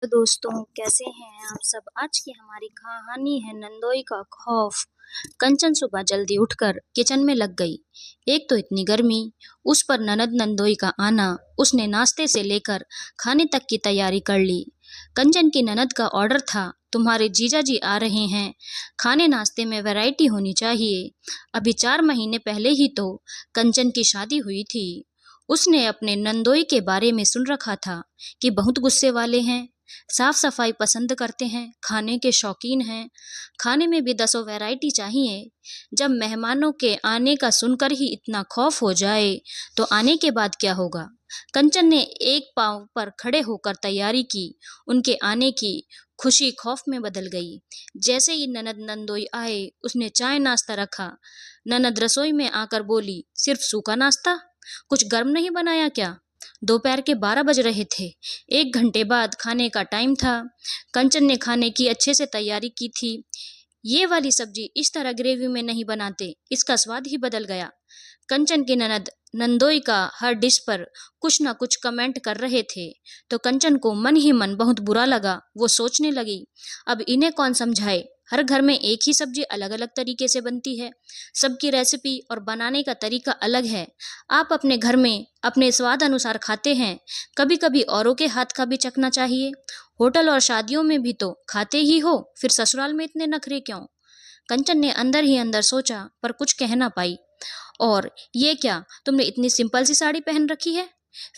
तो दोस्तों कैसे हैं आप सब। आज की हमारी कहानी है नंदोई का खौफ। कंचन सुबह जल्दी उठकर किचन में लग गई। एक तो इतनी गर्मी, उस पर ननद नंदोई का आना। उसने नाश्ते से लेकर खाने तक की तैयारी कर ली। कंचन की ननद का ऑर्डर था, तुम्हारे जीजा जी आ रहे हैं, खाने नाश्ते में वैरायटी होनी चाहिए। अभी 4 महीने पहले ही तो कंचन की शादी हुई थी। उसने अपने नंदोई के बारे में सुन रखा था कि बहुत गुस्से वाले हैं, साफ सफाई पसंद करते हैं, खाने के शौकीन हैं, खाने में भी 10 वैरायटी चाहिए। जब मेहमानों के आने का सुनकर ही इतना खौफ हो जाए तो आने के बाद क्या होगा। कंचन ने एक पांव पर खड़े होकर तैयारी की। उनके आने की खुशी खौफ में बदल गई। जैसे ही ननद नंदोई आए, उसने चाय नाश्ता रखा। ननद रसोई में आकर बोली, सिर्फ सूखा नाश्ता, कुछ गर्म नहीं बनाया क्या। दोपहर के 12 बज रहे थे। 1 घंटे बाद खाने का टाइम था। कंचन ने खाने की अच्छे से तैयारी की थी। ये वाली सब्जी इस तरह ग्रेवी में नहीं बनाते, इसका स्वाद ही बदल गया। कंचन की ननद नंदोई का हर डिश पर कुछ न कुछ कमेंट कर रहे थे, तो कंचन को मन ही मन बहुत बुरा लगा। वो सोचने लगी, अब इन्हें कौन समझाए। हर घर में एक ही सब्जी अलग अलग तरीके से बनती है। सबकी रेसिपी और बनाने का तरीका अलग है। आप अपने घर में अपने स्वाद अनुसार खाते हैं, कभी कभी औरों के हाथ का भी चखना चाहिए। होटल और शादियों में भी तो खाते ही हो, फिर ससुराल में इतने नखरे क्यों। कंचन ने अंदर ही अंदर सोचा, पर कुछ कह ना पाई। और ये क्या, तुमने इतनी सिंपल सी साड़ी पहन रखी है,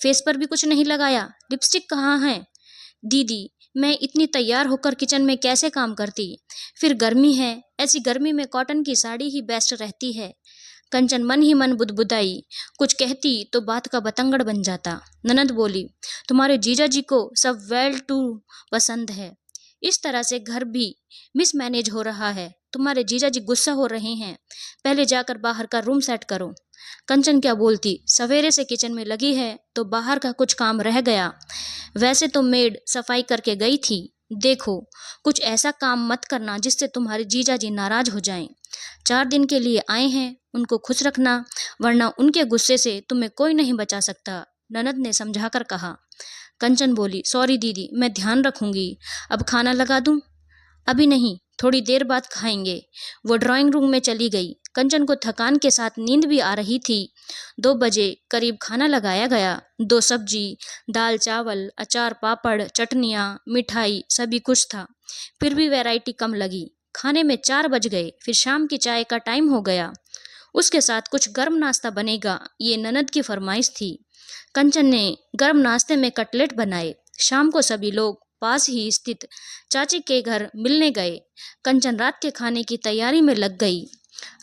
फेस पर भी कुछ नहीं लगाया, लिपस्टिक कहाँ है। दीदी, मैं इतनी तैयार होकर किचन में कैसे काम करती, फिर गर्मी है, ऐसी गर्मी में कॉटन की साड़ी ही बेस्ट रहती है। कंचन मन ही मन बुदबुदाई। कुछ कहती तो बात का बतंगड़ बन जाता। ननद बोली, तुम्हारे जीजा जी को सब वेल टू पसंद है, इस तरह से घर भी मिसमैनेज हो रहा है। तुम्हारे जीजा जी गुस्सा हो रहे हैं, पहले जाकर बाहर का रूम सेट करो। कंचन क्या बोलती, सवेरे से किचन में लगी है तो बाहर का कुछ काम रह गया। वैसे तो मेड सफाई करके गई थी। देखो, कुछ ऐसा काम मत करना जिससे तुम्हारे जीजा जी नाराज हो जाएं। 4 दिन के लिए आए हैं, उनको खुश रखना, वरना उनके गुस्से से तुम्हें कोई नहीं बचा सकता, ननद ने समझाकर कहा। कंचन बोली, सॉरी दीदी, मैं ध्यान रखूंगी। अब खाना लगा दूं। अभी नहीं, थोड़ी देर बाद खाएंगे। वो ड्राइंग रूम में चली गई। कंचन को थकान के साथ नींद भी आ रही थी। 2 बजे करीब खाना लगाया गया। 2 सब्जी, दाल चावल, अचार पापड़, चटनियाँ, मिठाई, सभी कुछ था। फिर भी वैरायटी कम लगी। खाने में 4 बज गए। फिर शाम की चाय का टाइम हो गया। उसके साथ कुछ गर्म नाश्ता बनेगा, ये ननद की फरमाइश थी। कंचन ने गर्म नाश्ते में कटलेट बनाए। शाम को सभी लोग पास ही स्थित चाची के घर मिलने गए। कंचन रात के खाने की तैयारी में लग गई।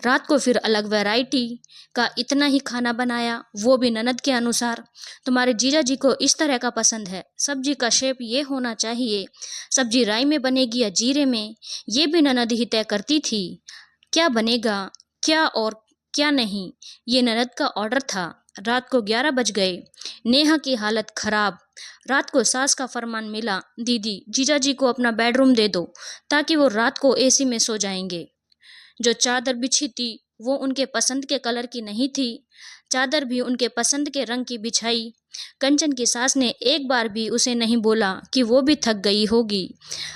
रात को फिर अलग वैरायटी का इतना ही खाना बनाया, वो भी ननद के अनुसार। तुम्हारे जीजा जी को इस तरह का पसंद है, सब्जी का शेप ये होना चाहिए, सब्जी राई में बनेगी या जीरे में, ये भी ननद ही तय करती थी। क्या बनेगा, क्या और क्या नहीं, ये ननद का ऑर्डर था। रात को 11 बज गए। नेहा की हालत खराब। रात को सास का फरमान मिला, दीदी जीजा जी को अपना बेडरूम दे दो ताकि वो रात को एसी में सो जाएंगे। जो चादर बिछी थी वो उनके पसंद के कलर की नहीं थी। चादर भी उनके पसंद के रंग की बिछाई। कंचन की सास ने एक बार भी उसे नहीं बोला कि वो भी थक गई होगी।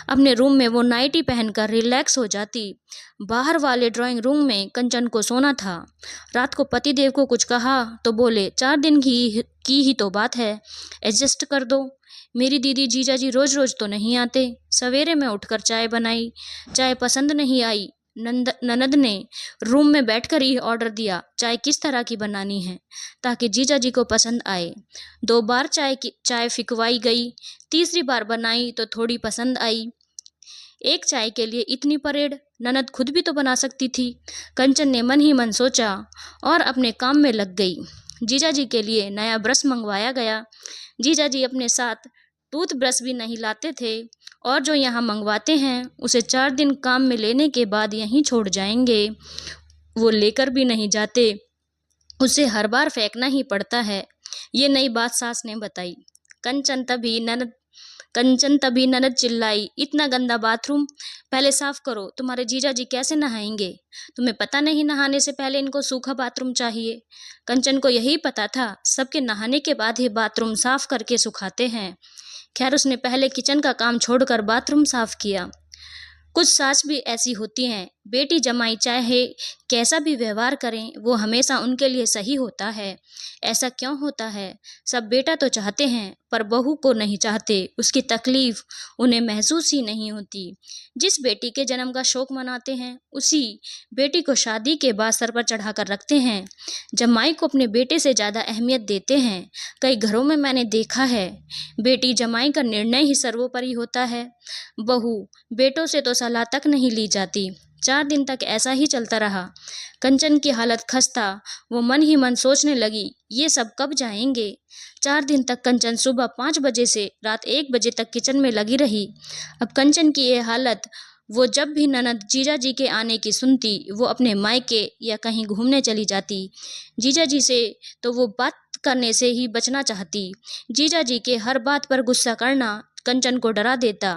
अपने रूम में वो नाइटी पहनकर रिलैक्स हो जाती। बाहर वाले ड्राइंग रूम में कंचन को सोना था। रात को पतिदेव को कुछ कहा तो बोले, 4 दिन की ही तो बात है, एडजस्ट कर दो। मेरी दीदी जीजा जी रोज रोज तो नहीं आते। सवेरे में उठकर चाय बनाई, चाय पसंद नहीं आई। ननद ने रूम में बैठकर ही ऑर्डर दिया, चाय किस तरह की बनानी है ताकि जीजा जी को पसंद आए। 2 बार चाय फिकवाई गई। तीसरी बार बनाई तो थोड़ी पसंद आई। एक चाय के लिए इतनी परेड, ननद खुद भी तो बना सकती थी। कंचन ने मन ही मन सोचा और अपने काम में लग गई। जीजा जी के लिए नया ब्रश मंगवाया गया। जीजा जी अपने साथ टूथ ब्रश भी नहीं लाते थे, और जो यहाँ मंगवाते हैं उसे 4 दिन काम में लेने के बाद यहीं छोड़ जाएंगे। वो लेकर भी नहीं जाते, उसे हर बार फेंकना ही पड़ता है। ये नई बात सास ने बताई। कंचन तभी ननद कंचन तभी ननद चिल्लाई, इतना गंदा बाथरूम, पहले साफ करो, तुम्हारे जीजा जी कैसे नहाएंगे। तुम्हें पता नहीं नहाने से पहले इनको सूखा बाथरूम चाहिए। कंचन को यही पता था, सबके नहाने के बाद ही बाथरूम साफ करके सुखाते हैं। खैर उसने पहले किचन का काम छोड़कर बाथरूम साफ किया। कुछ सास भी ऐसी होती हैं, बेटी जमाई चाहे कैसा भी व्यवहार करें वो हमेशा उनके लिए सही होता है। ऐसा क्यों होता है? सब बेटा तो चाहते हैं पर बहू को नहीं चाहते, उसकी तकलीफ उन्हें महसूस ही नहीं होती। जिस बेटी के जन्म का शौक मनाते हैं उसी बेटी को शादी के बाद सर पर चढ़ाकर रखते हैं। जमाई को अपने बेटे से ज़्यादा अहमियत देते हैं। कई घरों में मैंने देखा है बेटी जमाई का निर्णय ही सर्वोपरि होता है। बहू बेटों से तो सलाह तक नहीं ली जाती। 4 दिन तक ऐसा ही चलता रहा। कंचन की हालत खस्ता, वो मन ही मन सोचने लगी ये सब कब जाएंगे। 4 दिन तक कंचन सुबह 5 बजे से रात 1 बजे तक किचन में लगी रही। अब कंचन की ये हालत, वो जब भी ननद जीजा जी के आने की सुनती वो अपने मायके या कहीं घूमने चली जाती। जीजा जी से तो वो बात करने से ही बचना चाहती। जीजा जी के हर बात पर गुस्सा करना कंचन को डरा देता।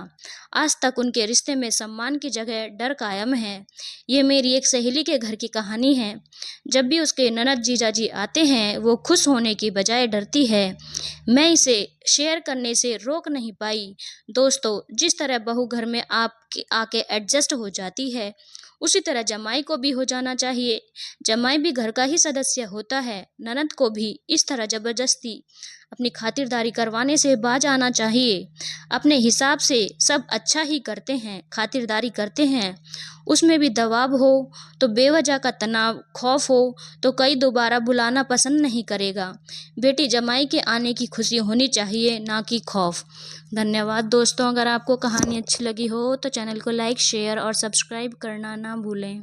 आज तक उनके रिश्ते में सम्मान की जगह डर कायम है। ये मेरी एक सहेली के घर की कहानी है। जब भी उसके ननद जीजा जी आते हैं वो खुश होने की बजाय डरती है। मैं इसे शेयर करने से रोक नहीं पाई। दोस्तों, जिस तरह बहू घर में आके एडजस्ट हो जाती है उसी तरह जमाई को भी हो जाना चाहिए। जमाई भी घर का ही सदस्य होता है। ननद को भी इस तरह जबरदस्ती अपनी खातिरदारी करवाने से बाज आना चाहिए। अपने हिसाब से सब अच्छा ही करते हैं, खातिरदारी करते हैं। उसमें भी दबाव हो तो बेवजह का तनाव, खौफ हो तो कई दोबारा बुलाना पसंद नहीं करेगा। बेटी जमाई के आने की खुशी होनी चाहिए, ना कि खौफ। धन्यवाद दोस्तों। अगर आपको कहानी अच्छी लगी हो तो चैनल को लाइक, शेयर और सब्सक्राइब करना ना भूलें।